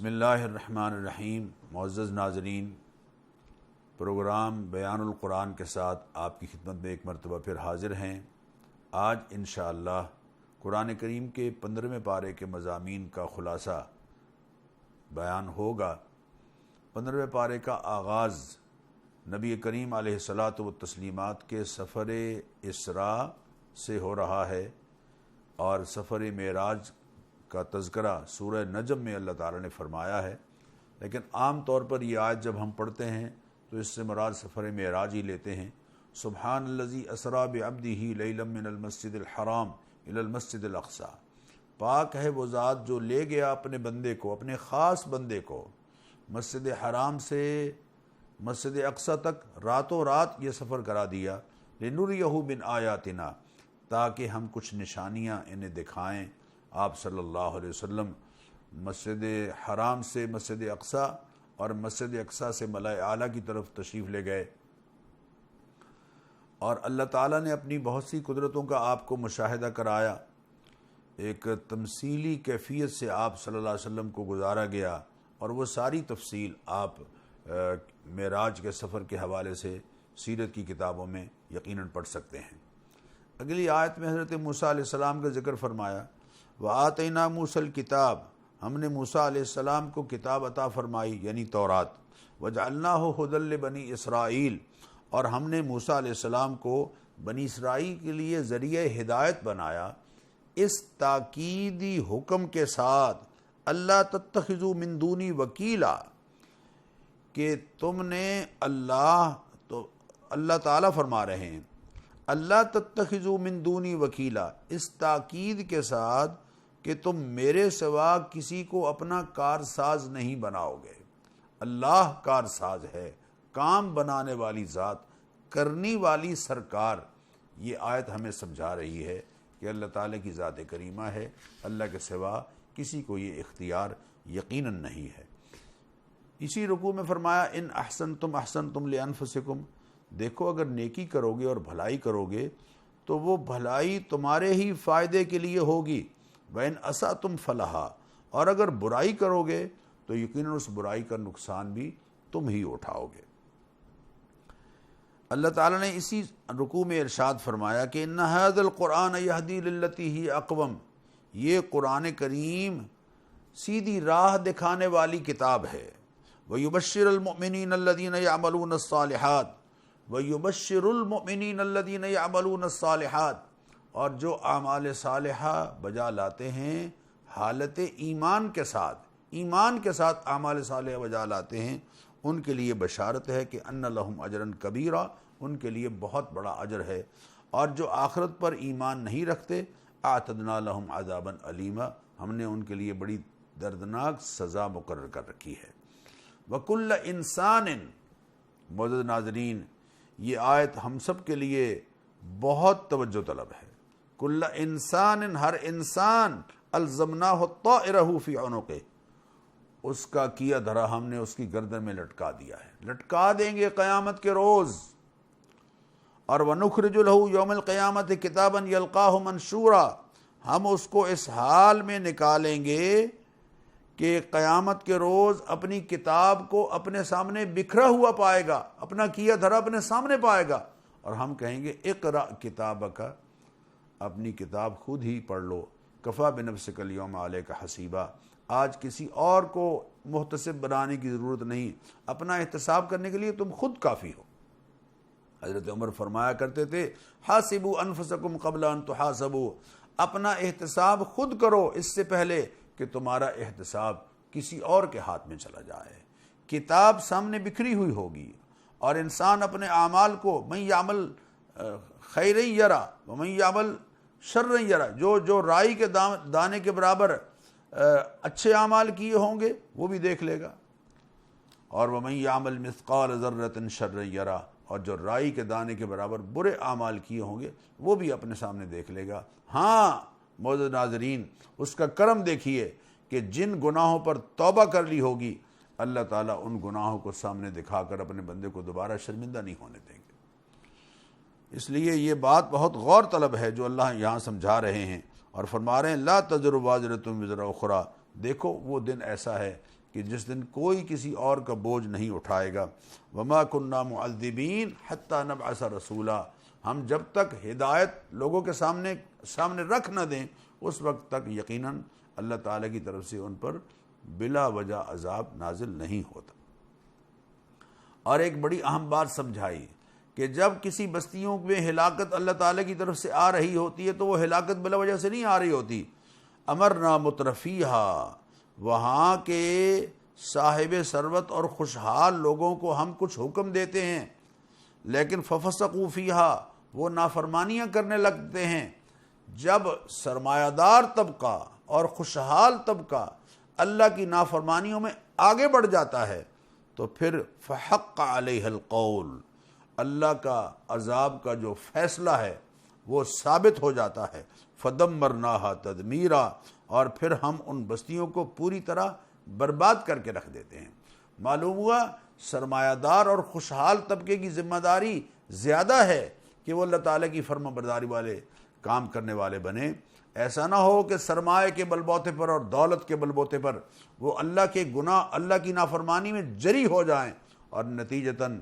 بسم اللہ الرحمن الرحیم۔ معزز ناظرین، پروگرام بیان القرآن کے ساتھ آپ کی خدمت میں ایک مرتبہ پھر حاضر ہیں۔ آج انشاءاللہ قرآن کریم کے 15ویں پارے کے مضامین کا خلاصہ بیان ہوگا۔ 15ویں پارے کا آغاز نبی کریم علیہ الصلاۃ والتسلیمات کے سفر اسراء سے ہو رہا ہے، اور سفر معراج کا تذکرہ سورہ نجم میں اللہ تعالیٰ نے فرمایا ہے، لیکن عام طور پر یہ آیت جب ہم پڑھتے ہیں تو اس سے مراد سفر معراج ہی لیتے ہیں۔ سبحان الذی اسریٰ بعبدہ لیلا من المسجد الحرام الی المسجد الاقصی، پاک ہے وہ ذات جو لے گیا اپنے بندے کو، اپنے خاص بندے کو، مسجد حرام سے مسجد اقصی تک راتوں رات یہ سفر کرا دیا، لنریہ من آیاتنا، تاکہ ہم کچھ نشانیاں انہیں دکھائیں۔ آپ صلی اللہ علیہ وسلم مسجد حرام سے مسجد اقصی اور مسجد اقصی سے ملأ اعلیٰ کی طرف تشریف لے گئے، اور اللہ تعالیٰ نے اپنی بہت سی قدرتوں کا آپ کو مشاہدہ کرایا۔ ایک تمثیلی کیفیت سے آپ صلی اللہ علیہ وسلم کو گزارا گیا، اور وہ ساری تفصیل آپ معراج کے سفر کے حوالے سے سیرت کی کتابوں میں یقیناً پڑھ سکتے ہیں۔ اگلی آیت میں حضرت موسیٰ علیہ السلام کا ذکر فرمایا، وَآتَيْنَا مُوسَى الْكِتَابَ، ہم نے موسیٰ علیہ السلام کو کتاب عطا فرمائی یعنی تورات، وَجَعَلْنَاهُ هُدًى لِبَنِي إِسْرَائِيل، اور ہم نے موسیٰ علیہ السلام کو بنی اسرائیل کے لیے ذریعہ ہدایت بنایا، اس تاکیدی حکم کے ساتھ اللہ تتخذوا من دونی وکیلا، کہ تم نے اللہ تعالیٰ فرما رہے ہیں اللہ تتخذوا من دونی وکیلا، اس تاکید کے ساتھ کہ تم میرے سوا کسی کو اپنا کارساز نہیں بناؤ گے۔ اللہ کارساز ہے، کام بنانے والی ذات، کرنی والی سرکار۔ یہ آیت ہمیں سمجھا رہی ہے کہ اللہ تعالیٰ کی ذات کریمہ ہے، اللہ کے سوا کسی کو یہ اختیار یقیناً نہیں ہے۔ اسی رکوع میں فرمایا، ان احسنتم احسنتم لانفسکم، دیکھو اگر نیکی کرو گے اور بھلائی کرو گے تو وہ بھلائی تمہارے ہی فائدے کے لیے ہوگی، وَإِنْ أَسَأْتُمْ فَلَهَا، اور اگر برائی کرو گے تو یقیناً اس برائی کا نقصان بھی تم ہی اٹھاؤ گے۔ اللہ تعالیٰ نے اسی رکوع میں ارشاد فرمایا کہ إِنَّ هَذَا الْقُرْآنَ يَهْدِي لِلَّتِي هِيَ أَقْوَمُ، یہ قرآن کریم سیدھی راہ دکھانے والی کتاب ہے۔ وَيُبَشِّرُ الْمُؤْمِنِينَ الَّذِينَ يَعْمَلُونَ الصَّالِحَاتِ، وَيُبَشِّرُ الْمُؤْمِنِينَ الَّذِينَ يَعْمَلُونَ الصَّالِحَاتِ، اور جو اعمال صالحہ بجا لاتے ہیں حالت ایمان کے ساتھ اعمال صالحہ بجا لاتے ہیں، ان کے لیے بشارت ہے کہ ان لہم اجرا کبیرا، ان کے لیے بہت بڑا اجر ہے۔ اور جو آخرت پر ایمان نہیں رکھتے، اعتدنا لہم عذابا علیما، ہم نے ان کے لیے بڑی دردناک سزا مقرر کر رکھی ہے۔ وَكُلَّ إِنسَانٍ، معزز ناظرین، یہ آیت ہم سب کے لیے بہت توجہ طلب ہے۔ کل انسان، ہر انسان، الزمناہ طائرہ فی عنقہ، اس کا کیا دھرا ہم نے اس کی گردن میں لٹکا دیا ہے، لٹکا دیں گے قیامت کے روز۔ اور وَنُخْرِجُ لَهُ يَوْمَ الْقِيَامَةِ كِتَابًا يَلْقَاهُ مَنشُورًا، ہم اس کو اس حال میں نکالیں گے کہ قیامت کے روز اپنی کتاب کو اپنے سامنے بکھرا ہوا پائے گا، اپنا کیا دھرا اپنے سامنے پائے گا، اور ہم کہیں گے اقرأ کتابک، اپنی کتاب خود ہی پڑھ لو، کفا بنفسک اليوم علیک حسیبا، آج کسی اور کو محتسب بنانے کی ضرورت نہیں، اپنا احتساب کرنے کے لیے تم خود کافی ہو۔ حضرت عمر فرمایا کرتے تھے، حاسبوا انفسکم قبل ان تحاسبوا، اپنا احتساب خود کرو اس سے پہلے کہ تمہارا احتساب کسی اور کے ہاتھ میں چلا جائے۔ کتاب سامنے بکھری ہوئی ہوگی، اور انسان اپنے اعمال کو من یعمل خیرا یرا ومن یعمل شرا یرا، جو رائی کے دانے کے برابر اچھے اعمال کیے ہوں گے وہ بھی دیکھ لے گا، اور ومن یعمل مثقال ذرۃ شرا یرا، اور جو رائی کے دانے کے برابر برے اعمال کیے ہوں گے وہ بھی اپنے سامنے دیکھ لے گا۔ ہاں معزز ناظرین، اس کا کرم دیکھیے کہ جن گناہوں پر توبہ کر لی ہوگی، اللہ تعالیٰ ان گناہوں کو سامنے دکھا کر اپنے بندے کو دوبارہ شرمندہ نہیں ہونے دیں گے۔ اس لیے یہ بات بہت غور طلب ہے جو اللہ یہاں سمجھا رہے ہیں، اور فرما رہے ہیں لا تزر وازرۃ وزر اخری، دیکھو وہ دن ایسا ہے کہ جس دن کوئی کسی اور کا بوجھ نہیں اٹھائے گا۔ وما کننا معذبین حتی نبعث رسولا، ہم جب تک ہدایت لوگوں کے سامنے رکھ نہ دیں اس وقت تک یقیناً اللہ تعالیٰ کی طرف سے ان پر بلا وجہ عذاب نازل نہیں ہوتا۔ اور ایک بڑی اہم بات سمجھائی کہ جب کسی بستیوں میں ہلاکت اللہ تعالیٰ کی طرف سے آ رہی ہوتی ہے تو وہ ہلاکت بلا وجہ سے نہیں آ رہی ہوتی۔ امرنا مترفیہا، وہاں کے صاحب ثروت اور خوشحال لوگوں کو ہم کچھ حکم دیتے ہیں، لیکن ففسقوا فیہا، وہ نافرمانیاں کرنے لگتے ہیں۔ جب سرمایہ دار طبقہ اور خوشحال طبقہ اللہ کی نافرمانیوں میں آگے بڑھ جاتا ہے تو پھر فحق علیہ القول، اللہ کا عذاب کا جو فیصلہ ہے وہ ثابت ہو جاتا ہے۔ فدمرناہا تدمیرا، اور پھر ہم ان بستیوں کو پوری طرح برباد کر کے رکھ دیتے ہیں۔ معلوم ہوا سرمایہ دار اور خوشحال طبقے کی ذمہ داری زیادہ ہے کہ وہ اللہ تعالیٰ کی فرما برداری والے کام کرنے والے بنے۔ ایسا نہ ہو کہ سرمایہ کے بل بوتے پر اور دولت کے بل بوتے پر وہ اللہ کے گناہ، اللہ کی نافرمانی میں جری ہو جائیں اور نتیجتاً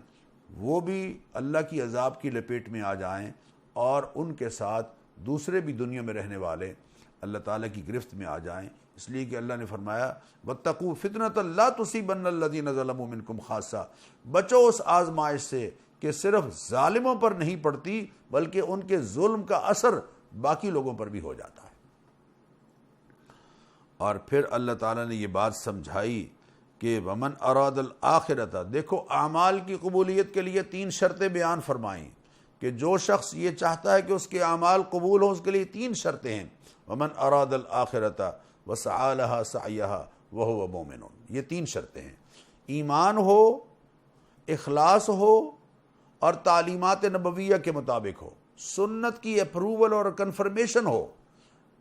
وہ بھی اللہ کی عذاب کی لپیٹ میں آ جائیں، اور ان کے ساتھ دوسرے بھی دنیا میں رہنے والے اللہ تعالیٰ کی گرفت میں آ جائیں۔ اس لیے کہ اللہ نے فرمایا واتقوا فتنة لا تصیبن الذین ظلموا منکم خاصہ، بچو اس آزمائش سے کہ صرف ظالموں پر نہیں پڑتی بلکہ ان کے ظلم کا اثر باقی لوگوں پر بھی ہو جاتا ہے۔ اور پھر اللہ تعالیٰ نے یہ بات سمجھائی کہ ومن اراد الآخرۃ، دیکھو اعمال کی قبولیت کے لیے 3 شرطیں بیان فرمائیں کہ جو شخص یہ چاہتا ہے کہ اس کے اعمال قبول ہوں اس کے لیے 3 شرطیں ہیں۔ ومن اراد الآخرۃ وسعى لها سعيها وهو مؤمن، یہ 3 شرطیں ہیں۔ ایمان ہو، اخلاص ہو، اور تعلیمات نبویہ کے مطابق ہو، سنت کی اپروول اور کنفرمیشن ہو۔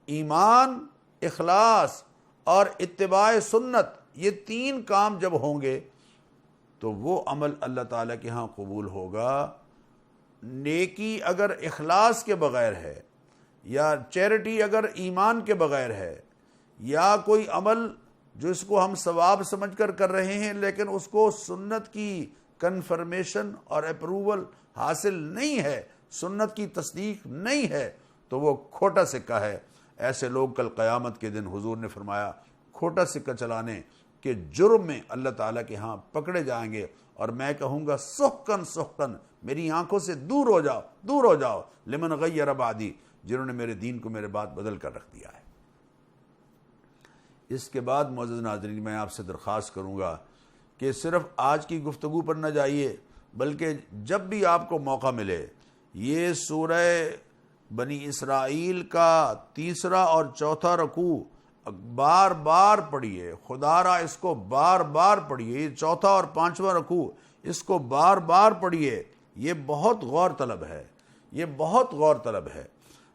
ایمان، اخلاص اور اتباع سنت، یہ 3 کام جب ہوں گے تو وہ عمل اللہ تعالیٰ کے ہاں قبول ہوگا۔ نیکی اگر اخلاص کے بغیر ہے، یا چیریٹی اگر ایمان کے بغیر ہے، یا کوئی عمل جو اس کو ہم ثواب سمجھ کر کر رہے ہیں لیکن اس کو سنت کی کنفرمیشن اور اپروول حاصل نہیں ہے، سنت کی تصدیق نہیں ہے، تو وہ کھوٹا سکہ ہے۔ ایسے لوگ کل قیامت کے دن حضور نے فرمایا کھوٹا سکہ چلانے کے جرم میں اللہ تعالیٰ کے ہاں پکڑے جائیں گے، اور میں کہوں گا سحقن سحقن، میری آنکھوں سے دور ہو جاؤ، دور ہو جاؤ، لمن غیر بعدی، جنہوں نے میرے دین کو میرے بعد بدل کر رکھ دیا ہے۔ اس کے بعد معزز ناظرین میں آپ سے درخواست کروں گا کہ صرف آج کی گفتگو پر نہ جائیے، بلکہ جب بھی آپ کو موقع ملے یہ سورہ بنی اسرائیل کا 3 اور 4 رکوع بار بار پڑھیے، خدا را اس کو بار بار پڑھیے۔ یہ 4 اور 5واں رکوع اس کو بار بار پڑھیے، یہ بہت غور طلب ہے، یہ بہت غور طلب ہے۔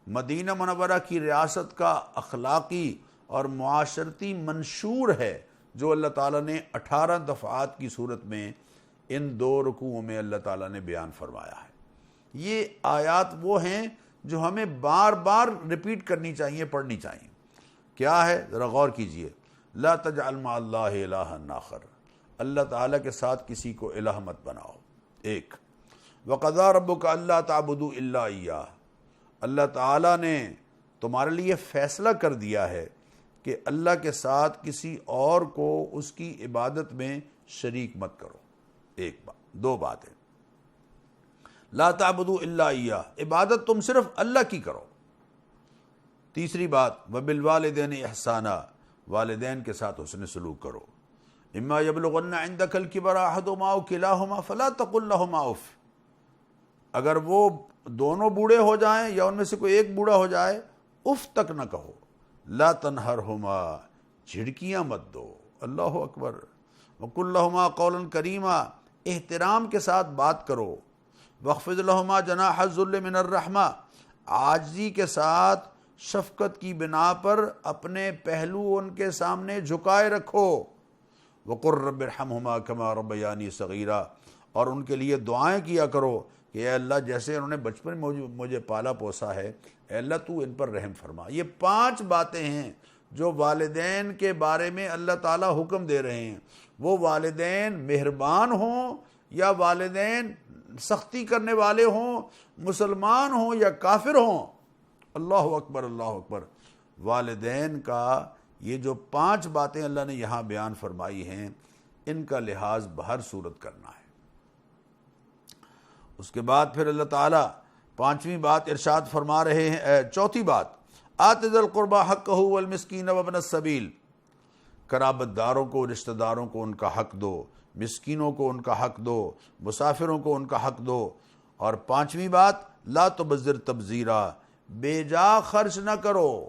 مدینہ منورہ کی ریاست کا اخلاقی اور معاشرتی منشور ہے جو اللہ تعالیٰ نے 18 دفعات کی صورت میں ان 2 رکوعوں میں اللہ تعالیٰ نے بیان فرمایا ہے۔ یہ آیات وہ ہیں جو ہمیں بار بار ریپیٹ کرنی چاہیے، پڑھنی چاہیے۔ کیا ہے ذرا غور کیجئے۔ لا تجعل مع اللہ الہا آخر، اللہ تعالیٰ کے ساتھ کسی کو الہ مت بناؤ۔ 1 وقضى ربک الا تعبدوا الا ایاہ، اللہ تعالیٰ نے تمہارے لیے فیصلہ کر دیا ہے کہ اللہ کے ساتھ کسی اور کو اس کی عبادت میں شریک مت کرو۔ 1 بات۔ 2 باتیں، لا تعبدوا الا ایاہ، عبادت تم صرف اللہ کی کرو۔ 3 بات، وبالوالدین احسانا، والدین کے ساتھ حسن سلوک کرو۔ اما یبلغن عندک الکبر احدہما او کلاہما فلا تقل لہما اف، اگر وہ دونوں بوڑھے ہو جائیں یا ان میں سے کوئی ایک بوڑھا ہو جائے اف تک نہ کہو۔ لا تنہرہما، جھڑکیاں مت دو۔ اللہ اکبر۔ وقل لہما قولا کریما، احترام کے ساتھ بات کرو۔ واخفض لہما جناح الذل من الرحمہ، عاجزی کے ساتھ شفقت کی بنا پر اپنے پہلو ان کے سامنے جھکائے رکھو۔ وقل رب ارحمہما کما ربیانی صغیرا، اور ان کے لیے دعائیں کیا کرو کہ اے اللہ جیسے انہوں نے بچپن میں مجھے پالا پوسا ہے، اے اللہ تو ان پر رحم فرما۔ یہ 5 باتیں ہیں جو والدین کے بارے میں اللہ تعالیٰ حکم دے رہے ہیں، وہ والدین مہربان ہوں یا والدین سختی کرنے والے ہوں، مسلمان ہوں یا کافر ہوں۔ اللہ اکبر، اللہ اکبر۔ والدین کا یہ جو 5 باتیں اللہ نے یہاں بیان فرمائی ہیں، ان کا لحاظ بہر صورت کرنا ہے۔ اس کے بعد پھر اللہ تعالیٰ 5ویں بات ارشاد فرما رہے ہیں، 4تھی بات، آت ذی القربی حقہ والمسکین وابن السبیل، قرابت داروں کو، رشتہ داروں کو ان کا حق دو، مسکینوں کو ان کا حق دو، مسافروں کو ان کا حق دو۔ اور 5ویں بات، لا تبذر تبذیرا، بے جا خرچ نہ کرو۔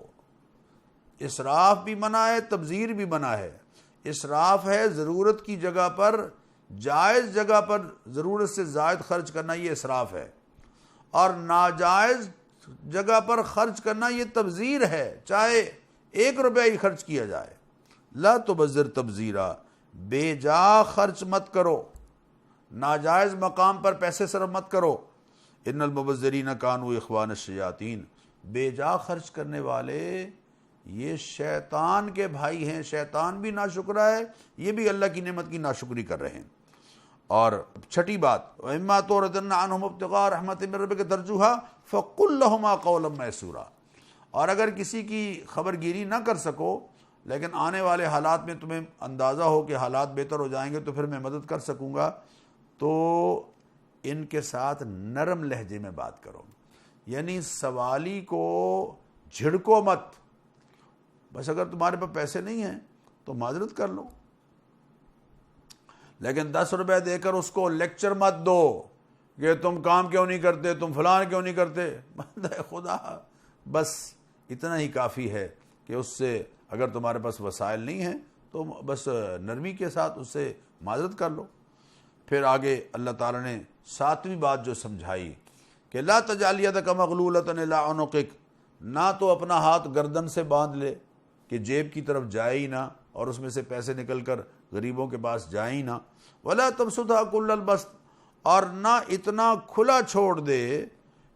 اسراف بھی منع ہے، تبذیر بھی منع ہے۔ اسراف ہے ضرورت کی جگہ پر، جائز جگہ پر ضرورت سے زائد خرچ کرنا، یہ اسراف ہے، اور ناجائز جگہ پر خرچ کرنا یہ تبذیر ہے، چاہے 1 روپیہ ہی خرچ کیا جائے۔ لا تبذر تبذیرا، بے جا خرچ مت کرو، ناجائز مقام پر پیسے صرف مت کرو۔ ان المبذرین کانوا اخوان الشیاطین، بے جا خرچ کرنے والے یہ شیطان کے بھائی ہیں، شیطان بھی ناشکرا ہے، یہ بھی اللہ کی نعمت کی ناشکری کر رہے ہیں۔ اور 6ٹھی بات، وَإِمَّا تُعْرِضَنَّ عَنْهُمُ ابْتِغَاءَ رَحْمَةٍ مِّن رَّبِّكَ تَرْجُوهَا فَقُل لَّهُمَا قَوْلًا مَّيْسُورًا۔ اور اگر کسی کی خبر گیری نہ کر سکو، لیکن آنے والے حالات میں تمہیں اندازہ ہو کہ حالات بہتر ہو جائیں گے تو پھر میں مدد کر سکوں گا، تو ان کے ساتھ نرم لہجے میں بات کرو، یعنی سوالی کو جھڑکو مت۔ بس اگر تمہارے پاس پیسے نہیں ہیں تو معذرت کر لو، لیکن 10 روپے دے کر اس کو لیکچر مت دو کہ تم کام کیوں نہیں کرتے، تم فلان کیوں نہیں کرتے۔ بندہ خدا، بس اتنا ہی کافی ہے کہ اس سے اگر تمہارے پاس وسائل نہیں ہیں تو بس نرمی کے ساتھ اس سے معذرت کر لو۔ پھر آگے اللہ تعالیٰ نے 7ویں بات جو سمجھائی کہ لا تجعل یدک مغلولۃ الی عنقک، نہ تو اپنا ہاتھ گردن سے باندھ لے کہ جیب کی طرف جائے ہی نہ، اور اس میں سے پیسے نکل کر غریبوں کے پاس جائیں ہی نہ، ولا تبسطھا کل البسط، اور نہ اتنا کھلا چھوڑ دے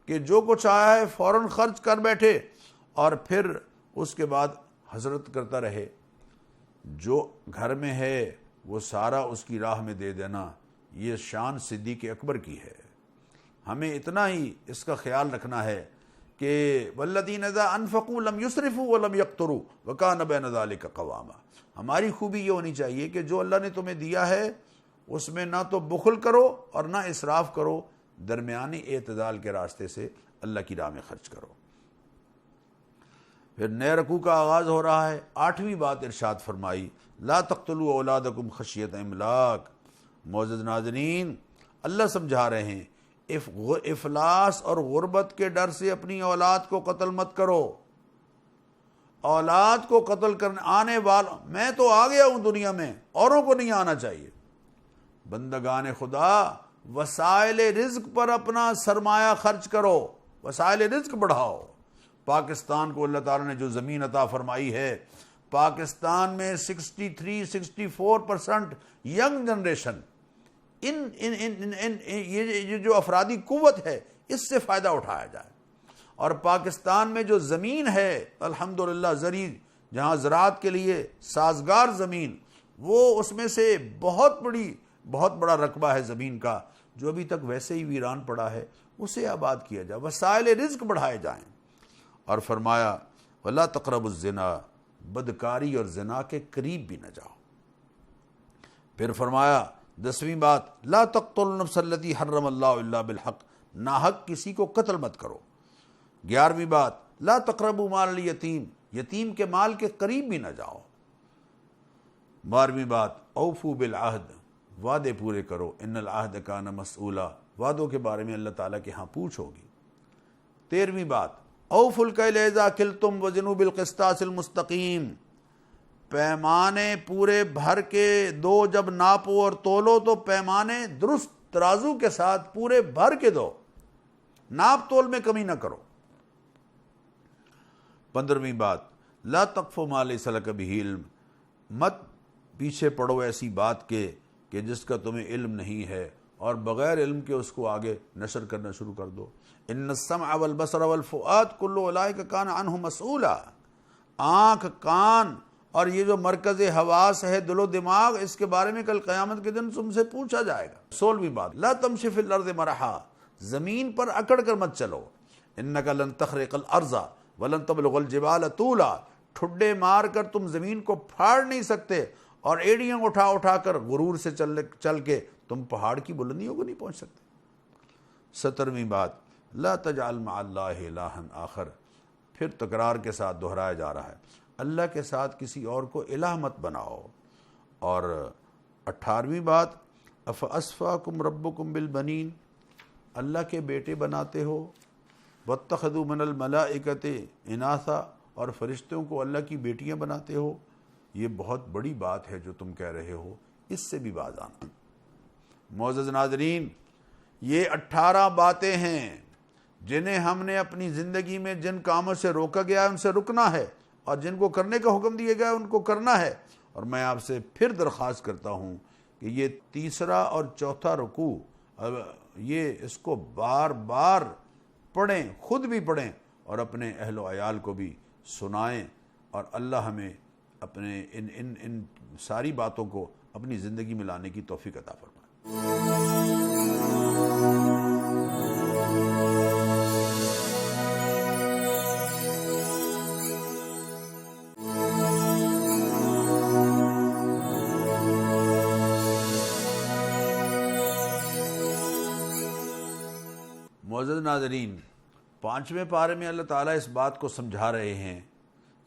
کہ جو کچھ آیا ہے فوراً خرچ کر بیٹھے اور پھر اس کے بعد حسرت کرتا رہے۔ جو گھر میں ہے وہ سارا اس کی راہ میں دے دینا، یہ شان صدیق اکبر کی ہے۔ ہمیں اتنا ہی اس کا خیال رکھنا ہے کہ والذین اذا انفقوا لم یسرفوا ولم یقتروا وکان بین ذلک قواما۔ ہماری خوبی یہ ہونی چاہیے کہ جو اللہ نے تمہیں دیا ہے اس میں نہ تو بخل کرو اور نہ اسراف کرو، درمیانی اعتدال کے راستے سے اللہ کی راہ میں خرچ کرو۔ پھر نئے رکوع کا آغاز ہو رہا ہے۔ 8ویں بات ارشاد فرمائی، لا تقتلوا اولادکم خشیۃ املاق۔ معزز ناظرین، اللہ سمجھا رہے ہیں افلاس اور غربت کے ڈر سے اپنی اولاد کو قتل مت کرو۔ اولاد کو قتل کرنے آنے والا، میں تو آ گیا ہوں دنیا میں، اوروں کو نہیں آنا چاہیے۔ بندگان خدا، وسائل رزق پر اپنا سرمایہ خرچ کرو، وسائل رزق بڑھاؤ۔ پاکستان کو اللہ تعالیٰ نے جو زمین عطا فرمائی ہے، پاکستان میں 63-64% ینگ جنریشن، یہ جو افرادی قوت ہے، اس سے فائدہ اٹھایا جائے۔ اور پاکستان میں جو زمین ہے الحمدللہ، زرعی، جہاں زراعت کے لیے سازگار زمین، وہ اس میں سے بہت بڑا رقبہ ہے زمین کا جو ابھی تک ویسے ہی ویران پڑا ہے، اسے آباد کیا جائے، وسائل رزق بڑھائے جائیں۔ اور فرمایا وَلَا تَقْرَبُوا الزِّنَا، بدکاری اور زنا کے قریب بھی نہ جاؤ۔ پھر فرمایا 10ویں بات، لا تقتلوا النفس التي حرم اللہ الا بالحق، ناحق کسی کو قتل مت کرو۔ 11ویں بات، لا تقربوا مال الیتیم، یتیم کے مال کے قریب بھی نہ جاؤ۔ 12ویں بات، اوفوا بالعہد، وعدے پورے کرو، ان العہد کان مسئولا، وعدوں کے بارے میں اللہ تعالیٰ کے ہاں پوچھ ہوگی۔ 13ویں بات، اوفوا الکیل اذا کلتم وزنوا بالقسطاس المستقیم، پیمانے پورے بھر کے دو، جب ناپو اور تولو تو پیمانے درست ترازو کے ساتھ پورے بھر کے دو، ناپ تول میں کمی نہ کرو۔ 15ویں بات، لا تقف ما لیس لک بہ علم، مت پیچھے پڑو ایسی بات کے کہ جس کا تمہیں علم نہیں ہے، اور بغیر علم کے اس کو آگے نشر کرنا شروع کر دو۔ ان السمع والبصر والفؤاد کل اولئک کان عنہ مسئولا، آنکھ، کان اور یہ جو مرکز حواس ہے، دل و دماغ، اس کے بارے میں کل قیامت کے دن تم سے پوچھا جائے گا۔ 16ویں بات، لا تمشی فی الارض مرحا، زمین پر اکڑ کر مت چلو، انک لن تخرق الارض ولن تبلغ الجبال طولا، ٹھڈے مار کر تم زمین کو پھاڑ نہیں سکتے، اور ایڑیاں اٹھا اٹھا کر غرور سے چل کے تم پہاڑ کی بلندیوں کو نہیں پہنچ سکتے۔ 17ویں بات، لا تجعل مع اللہ الہا آخر، پھر تکرار کے ساتھ دہرایا جا رہا ہے، اللہ کے ساتھ کسی اور کو الہ مت بناؤ۔ اور 18ویں بات، افاصفاکم ربکم بالبنین، اللہ کے بیٹے بناتے ہو، واتخذوا من الملائکۃ اناثا، اور فرشتوں کو اللہ کی بیٹیاں بناتے ہو، یہ بہت بڑی بات ہے جو تم کہہ رہے ہو، اس سے بھی باز آنا۔ معزز ناظرین، یہ 18 باتیں ہیں جنہیں ہم نے اپنی زندگی میں جن کاموں سے روکا گیا ہے ان سے رکنا ہے، اور جن کو کرنے کا حکم دیا گیا ہے ان کو کرنا ہے۔ اور میں آپ سے پھر درخواست کرتا ہوں کہ یہ تیسرا اور چوتھا رکوع، یہ اس کو بار بار پڑھیں، خود بھی پڑھیں اور اپنے اہل و عیال کو بھی سنائیں، اور اللہ ہمیں اپنے ان ساری باتوں کو اپنی زندگی میں لانے کی توفیق عطا فرمائے۔ معزز ناظرین، 5ویں پارے میں اللہ تعالیٰ اس بات کو سمجھا رہے ہیں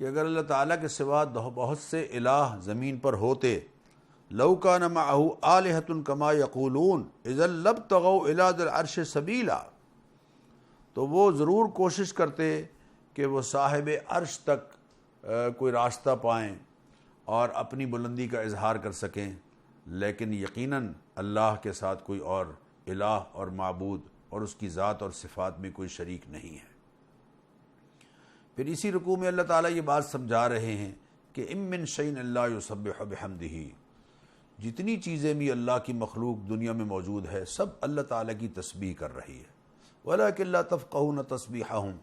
کہ اگر اللہ تعالیٰ کے سوا بہت سے الہ زمین پر ہوتے، لو کان معہ آلہۃ کما یقولون اذا لابتغوا الی ذی العرش سبیلا، تو وہ ضرور کوشش کرتے کہ وہ صاحب عرش تک کوئی راستہ پائیں اور اپنی بلندی کا اظہار کر سکیں، لیکن یقیناً اللہ کے ساتھ کوئی اور الہ اور معبود اور اس کی ذات اور صفات میں کوئی شریک نہیں ہے۔ پھر اسی رکوع میں اللہ تعالیٰ یہ بات سمجھا رہے ہیں کہ ام من شیء الا یسبح بحمدہ، جتنی چیزیں بھی اللہ کی مخلوق دنیا میں موجود ہے سب اللہ تعالیٰ کی تسبیح کر رہی ہے، ولکن لا تفقہون تسبیحہم،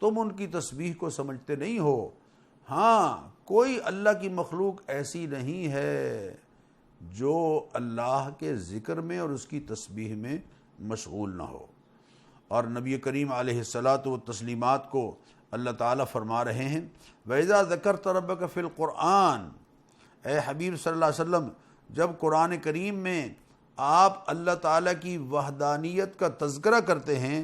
تم ان کی تسبیح کو سمجھتے نہیں ہو۔ ہاں، کوئی اللہ کی مخلوق ایسی نہیں ہے جو اللہ کے ذکر میں اور اس کی تسبیح میں مشغول نہ ہو۔ اور نبی کریم علیہ الصلاۃ والتسلیمات کو اللہ تعالیٰ فرما رہے ہیں، وَإِذَا ذَكَرْتَ رَبَّكَ فِي الْقُرْآنِ، اے حبیب صلی اللہ علیہ وسلم جب قرآن کریم میں آپ اللہ تعالیٰ کی وحدانیت کا تذکرہ کرتے ہیں،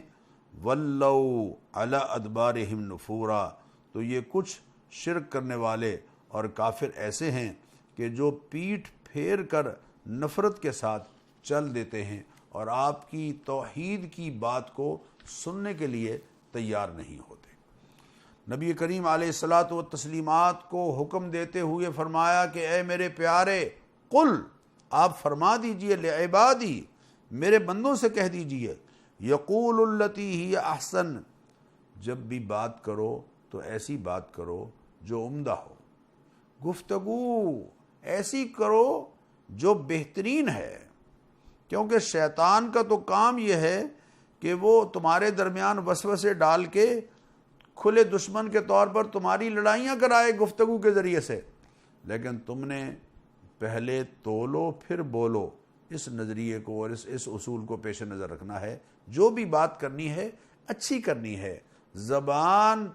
وَلَّوْا عَلَىٰ أَدْبَارِهِمْ نُفُورًا، تو یہ کچھ شرک کرنے والے اور کافر ایسے ہیں کہ جو پیٹھ پھیر کر نفرت کے ساتھ چل دیتے ہیں اور آپ کی توحید کی بات کو سننے کے لیے تیار نہیں ہوتے۔ نبی کریم علیہ الصلاۃ والتسلیمات کو حکم دیتے ہوئے فرمایا کہ اے میرے پیارے، قل، آپ فرما دیجئے، لعبادی، میرے بندوں سے کہہ دیجئے، یقول التی ہی احسن، جب بھی بات کرو تو ایسی بات کرو جو عمدہ ہو، گفتگو ایسی کرو جو بہترین ہے، کیونکہ شیطان کا تو کام یہ ہے کہ وہ تمہارے درمیان وسوسے ڈال کے کھلے دشمن کے طور پر تمہاری لڑائیاں کرائے گفتگو کے ذریعے سے، لیکن تم نے پہلے تولو پھر بولو، اس نظریے کو اور اس اصول کو پیش نظر رکھنا ہے۔ جو بھی بات کرنی ہے اچھی کرنی ہے۔ زبان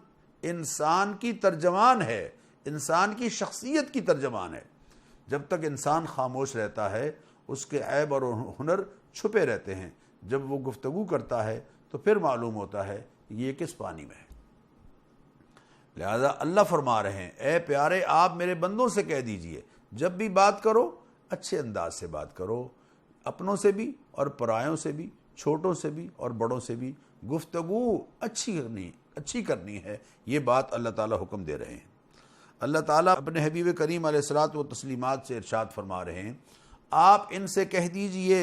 انسان کی ترجمان ہے، انسان کی شخصیت کی ترجمان ہے۔ جب تک انسان خاموش رہتا ہے اس کے عیب اور ہنر چھپے رہتے ہیں، جب وہ گفتگو کرتا ہے تو پھر معلوم ہوتا ہے یہ کس پانی میں ہے۔ لہذا اللہ فرما رہے ہیں، اے پیارے، آپ میرے بندوں سے کہہ دیجئے جب بھی بات کرو اچھے انداز سے بات کرو، اپنوں سے بھی اور پرایوں سے بھی، چھوٹوں سے بھی اور بڑوں سے بھی گفتگو اچھی کرنی ہے۔ یہ بات اللہ تعالیٰ حکم دے رہے ہیں۔ اللہ تعالیٰ اپنے حبیب کریم علیہ الصلاۃ والتسلیمات سے ارشاد فرما رہے ہیں، آپ ان سے کہہ دیجئے،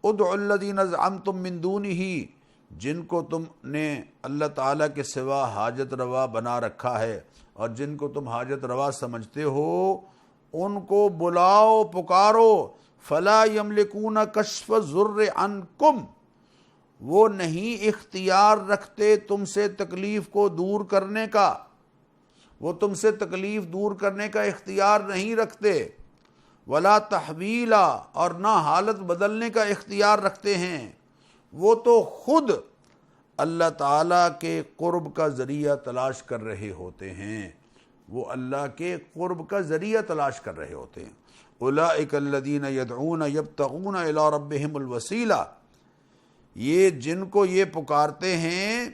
ادعوا الذین زعمتم من دونہ، جن کو تم نے اللہ تعالیٰ کے سوا حاجت روا بنا رکھا ہے اور جن کو تم حاجت روا سمجھتے ہو، ان کو بلاؤ، پکارو، فلا یملکون کشف الضر عنکم، وہ نہیں اختیار رکھتے تم سے تکلیف کو دور کرنے کا، وہ تم سے تکلیف دور کرنے کا اختیار نہیں رکھتے، ولا تحویلا، اور نہ حالت بدلنے کا اختیار رکھتے ہیں، وہ تو خود اللہ تعالیٰ کے قرب کا ذریعہ تلاش کر رہے ہوتے ہیں، وہ اللہ کے قرب کا ذریعہ تلاش کر رہے ہوتے ہیں۔ اولئک الذین یدعون یبتغون الی ربہم الوسیلہ، یہ جن کو یہ پکارتے ہیں،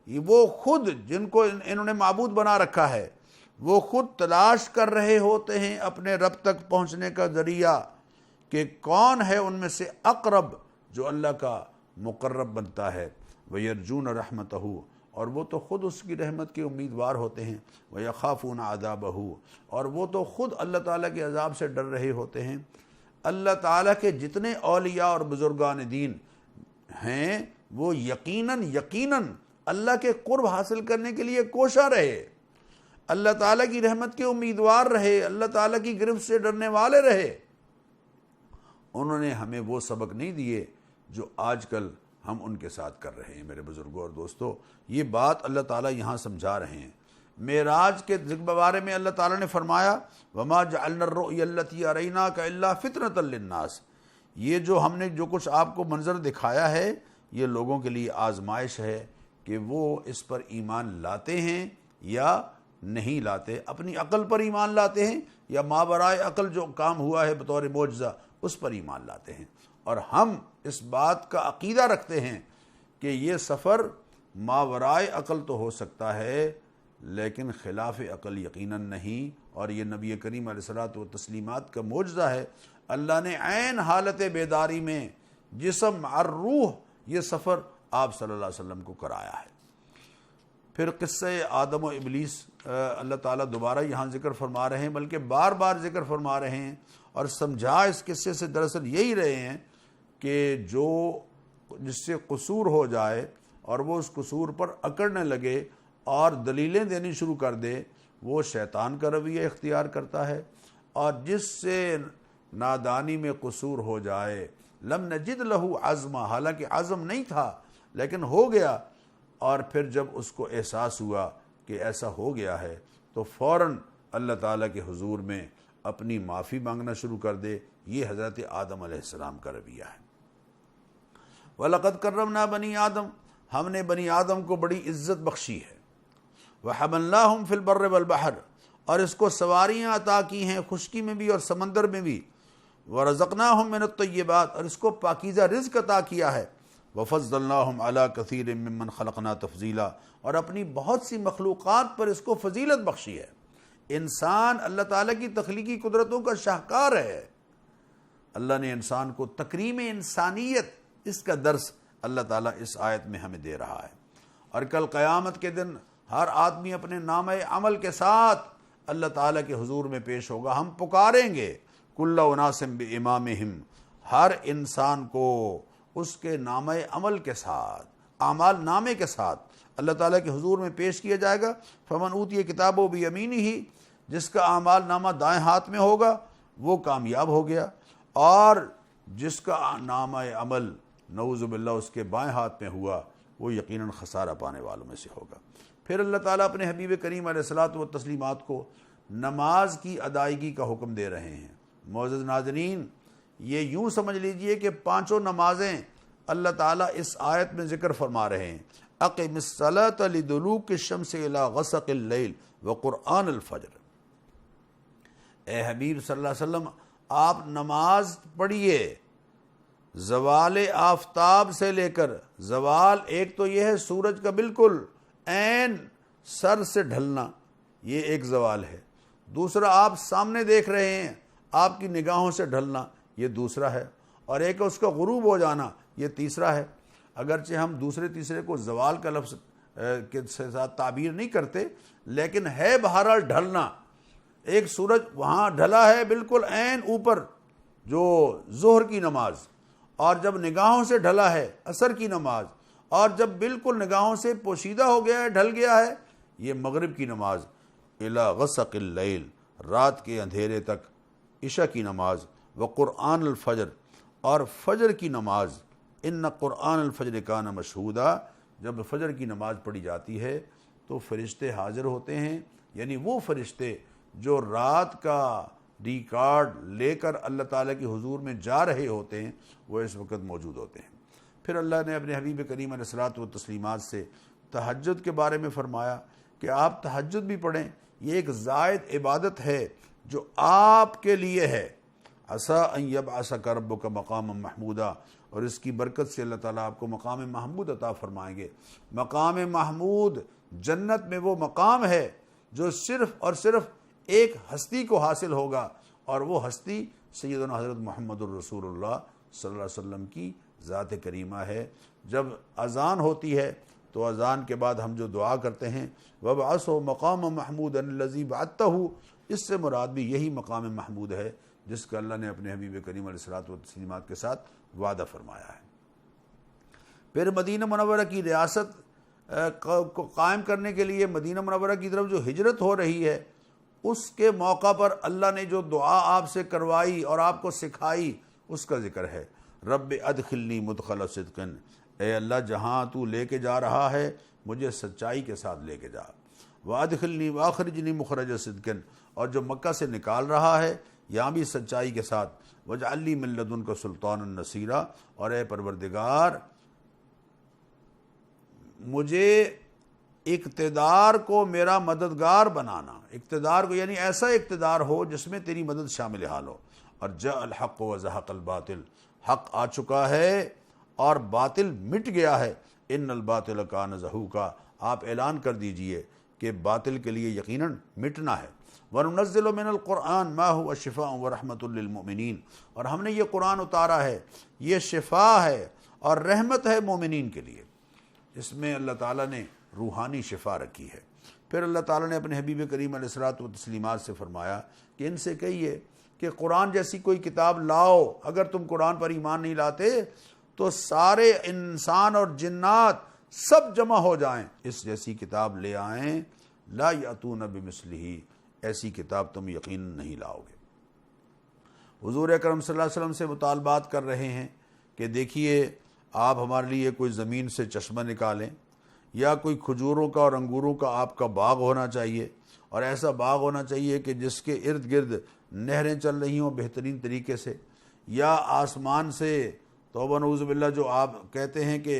وہ خود جن کو انہوں نے معبود بنا رکھا ہے، وہ خود تلاش کر رہے ہوتے ہیں اپنے رب تک پہنچنے کا ذریعہ کہ کون ہے ان میں سے اقرب جو اللہ کا مقرب بنتا ہے۔ وَيَرْجُونَ رَحْمَتَهُ، اور وہ تو خود اس کی رحمت کے امیدوار ہوتے ہیں، وَيَخَافُونَ عَذَابَهُ، اور وہ تو خود اللہ تعالیٰ کے عذاب سے ڈر رہے ہوتے ہیں۔ اللہ تعالیٰ کے جتنے اولیاء اور بزرگان دین ہیں وہ یقیناً اللہ کے قرب حاصل کرنے کے لیے کوشاں رہے، اللہ تعالیٰ کی رحمت کے امیدوار رہے، اللہ تعالیٰ کی گرفت سے ڈرنے والے رہے۔ انہوں نے ہمیں وہ سبق نہیں دیے جو آج کل ہم ان کے ساتھ کر رہے ہیں۔ میرے بزرگوں اور دوستو، یہ بات اللہ تعالیٰ یہاں سمجھا رہے ہیں۔ معراج کے بارے میں اللہ تعالیٰ نے فرمایا وَمَا جَعَلْنَا الرُّؤْيَا الَّتِي أَرَيْنَاكَ إِلَّا فِتْنَةً لِلنَّاسِ، یہ جو ہم نے جو کچھ آپ کو منظر دکھایا ہے یہ لوگوں کے لیے آزمائش ہے کہ وہ اس پر ایمان لاتے ہیں یا نہیں لاتے، اپنی عقل پر ایمان لاتے ہیں یا ماورائے عقل جو کام ہوا ہے بطور معجزہ اس پر ایمان لاتے ہیں۔ اور ہم اس بات کا عقیدہ رکھتے ہیں کہ یہ سفر ماورائے عقل تو ہو سکتا ہے لیکن خلاف عقل یقیناً نہیں، اور یہ نبی کریم علیہ الصلوۃ والتسلیمات کا معجزہ ہے۔ اللہ نے عین حالت بیداری میں جسم اور روح یہ سفر آپ صلی اللہ علیہ وسلم کو کرایا ہے۔ پھر قصہ آدم و ابلیس اللہ تعالیٰ دوبارہ یہاں ذکر فرما رہے ہیں، بلکہ بار بار ذکر فرما رہے ہیں، اور سمجھا اس قصے سے دراصل یہی رہے ہیں کہ جس سے قصور ہو جائے اور وہ اس قصور پر اکڑنے لگے اور دلیلیں دینی شروع کر دے، وہ شیطان کا رویہ اختیار کرتا ہے، اور جس سے نادانی میں قصور ہو جائے لم نجد لہو عزما، حالانکہ عزم نہیں تھا لیکن ہو گیا، اور پھر جب اس کو احساس ہوا کہ ایسا ہو گیا ہے تو فوراً اللہ تعالیٰ کے حضور میں اپنی معافی مانگنا شروع کر دے۔ یہ حضرت آدم علیہ السلام کا رویہ ہے۔ وَلَقَدْ كَرَّمْنَا بَنِي آدم، ہم نے بنی آدم کو بڑی عزت بخشی ہے۔ وَحَمَلْنَاهُمْ فِي الْبَرِّ وَالْبَحْرِ، اور اس کو سواریاں عطا کی ہیں خشکی میں بھی اور سمندر میں بھی۔ وَرَزَقْنَاهُمْ مِنَ الطَّيِّبَاتِ، اور اس کو پاکیزہ رزق عطا کیا ہے۔ وَفَضَّلْنَاهُمْ عَلَى كَثِيرٍ مِّمَّنْ خَلَقْنَا تَفْضِيلًا، اور اپنی بہت سی مخلوقات پر اس کو فضیلت بخشی ہے۔ انسان اللہ تعالیٰ کی تخلیقی قدرتوں کا شاہکار ہے۔ اللہ نے انسان کو تکریم انسانیت، اس کا درس اللہ تعالیٰ اس آیت میں ہمیں دے رہا ہے۔ اور کل قیامت کے دن ہر آدمی اپنے نامہ عمل کے ساتھ اللہ تعالیٰ کے حضور میں پیش ہوگا۔ ہم پکاریں گے کل اناس بامامہم، ہر انسان کو اس کے نامہ عمل کے ساتھ، اعمال نامے کے ساتھ اللہ تعالیٰ کے حضور میں پیش کیا جائے گا۔ فمن اوتی کتابہ بیمینہ، جس کا اعمال نامہ دائیں ہاتھ میں ہوگا وہ کامیاب ہو گیا، اور جس کا نامہ عمل نعوذ باللہ اس کے بائیں ہاتھ میں ہوا وہ یقیناً خسارہ پانے والوں میں سے ہوگا۔ پھر اللہ تعالیٰ اپنے حبیب کریم علیہ الصلوۃ والتسلیمات کو نماز کی ادائیگی کا حکم دے رہے ہیں۔ معزز ناظرین، یہ یوں سمجھ لیجئے کہ پانچوں نمازیں اللہ تعالیٰ اس آیت میں ذکر فرما رہے ہیں۔ اقم الصلاۃ لدلوک الشمس الی غسق اللیل وقرآن الفجر، اے حبیب صلی اللہ علیہ وسلم آپ نماز پڑھیے زوال آفتاب سے لے کر زوال، ایک تو یہ ہے سورج کا بالکل عین سر سے ڈھلنا، یہ ایک زوال ہے۔ دوسرا آپ سامنے دیکھ رہے ہیں، آپ کی نگاہوں سے ڈھلنا، یہ دوسرا ہے۔ اور ایک اس کا غروب ہو جانا، یہ تیسرا ہے۔ اگرچہ ہم دوسرے تیسرے کو زوال کا لفظ کے ساتھ تعبیر نہیں کرتے، لیکن ہے بہرحال ڈھلنا۔ ایک سورج وہاں ڈھلا ہے بالکل عین اوپر جو ظہر کی نماز، اور جب نگاہوں سے ڈھلا ہے عصر کی نماز، اور جب بالکل نگاہوں سے پوشیدہ ہو گیا ہے، ڈھل گیا ہے، یہ مغرب کی نماز۔ الی غسق اللیل، رات کے اندھیرے تک عشاء کی نماز۔ وقرآن الفجر، اور فجر کی نماز۔ ان قرآن الفجر کان مشہودا، جب فجر کی نماز پڑھی جاتی ہے تو فرشتے حاضر ہوتے ہیں، یعنی وہ فرشتے جو رات کا ریکارڈ لے کر اللہ تعالیٰ کے حضور میں جا رہے ہوتے ہیں وہ اس وقت موجود ہوتے ہیں۔ پھر اللہ نے اپنے حبیب کریم علیہ الصلوۃ والتسلیمات سے تہجد کے بارے میں فرمایا کہ آپ تہجد بھی پڑھیں، یہ ایک زائد عبادت ہے جو آپ کے لیے ہے۔ عسیٰ ان یبعثک ربک مقاما محمودا، اور اس کی برکت سے اللہ تعالیٰ آپ کو مقام محمود عطا فرمائیں گے۔ مقام محمود جنت میں وہ مقام ہے جو صرف اور صرف ایک ہستی کو حاصل ہوگا، اور وہ ہستی سیدنا حضرت محمد الرسول اللہ صلی اللہ علیہ وسلم کی ذات کریمہ ہے۔ جب اذان ہوتی ہے تو اذان کے بعد ہم جو دعا کرتے ہیں وَبْعَثْهُ مَقَامًا مَحْمُودًا الَّذِي بَعَثْتَهُ، اس سے مراد بھی یہی مقام محمود ہے جس کا اللہ نے اپنے حبیب کریم علیہ الصلوۃ والتسلیمات کے ساتھ وعدہ فرمایا ہے۔ پھر مدینہ منورہ کی ریاست کو قائم کرنے کے لیے مدینہ منورہ کی طرف جو ہجرت ہو رہی ہے، اس کے موقع پر اللہ نے جو دعا آپ سے کروائی اور آپ کو سکھائی اس کا ذکر ہے۔ رب ادخلنی مدخل صدق، اے اللہ جہاں تو لے کے جا رہا ہے مجھے سچائی کے ساتھ لے کے جا۔ وادخلنی واخرجنی مخرج صدق، اور جو مکہ سے نکال رہا ہے یہاں بھی سچائی کے ساتھ۔ واجعل لی من لدنک سلطانا نصیرا، اور اے پروردگار مجھے اقتدار کو میرا مددگار بنانا، اقتدار کو یعنی ایسا اقتدار ہو جس میں تیری مدد شامل حال ہو۔ اور جاء الحق وزہق الباطل، حق آ چکا ہے اور باطل مٹ گیا ہے۔ ان الباطل کان زہوقا، آپ اعلان کر دیجئے کہ باطل کے لیے یقیناً مٹنا ہے۔ وَنُنَزِّلُ مِنَ الْقُرْآنِ مَا هُوَ شِفَاءٌ وَرَحْمَةٌ لِّلْمُؤْمِنِينَ، اور ہم نے یہ قرآن اتارا ہے، یہ شفا ہے اور رحمت ہے مومنین کے لیے۔ اس میں اللہ تعالیٰ نے روحانی شفا رکھی ہے۔ پھر اللہ تعالیٰ نے اپنے حبیب کریم علیہ الصلوۃ والتسلیمات سے فرمایا کہ ان سے کہیے کہ قرآن جیسی کوئی کتاب لاؤ، اگر تم قرآن پر ایمان نہیں لاتے تو سارے انسان اور جنات سب جمع ہو جائیں، اس جیسی کتاب لے آئیں۔ لا یأتون بمثلہ، ایسی کتاب تم یقیناً نہیں لاؤ گے۔ حضور اکرم صلی اللہ علیہ وسلم سے مطالبات کر رہے ہیں کہ دیکھیے آپ ہمارے لیے کوئی زمین سے چشمہ نکالیں، یا کوئی کھجوروں کا اور انگوروں کا آپ کا باغ ہونا چاہیے، اور ایسا باغ ہونا چاہیے کہ جس کے ارد گرد نہریں چل رہی ہوں بہترین طریقے سے، یا آسمان سے توبہ نعوذ باللہ جو آپ کہتے ہیں کہ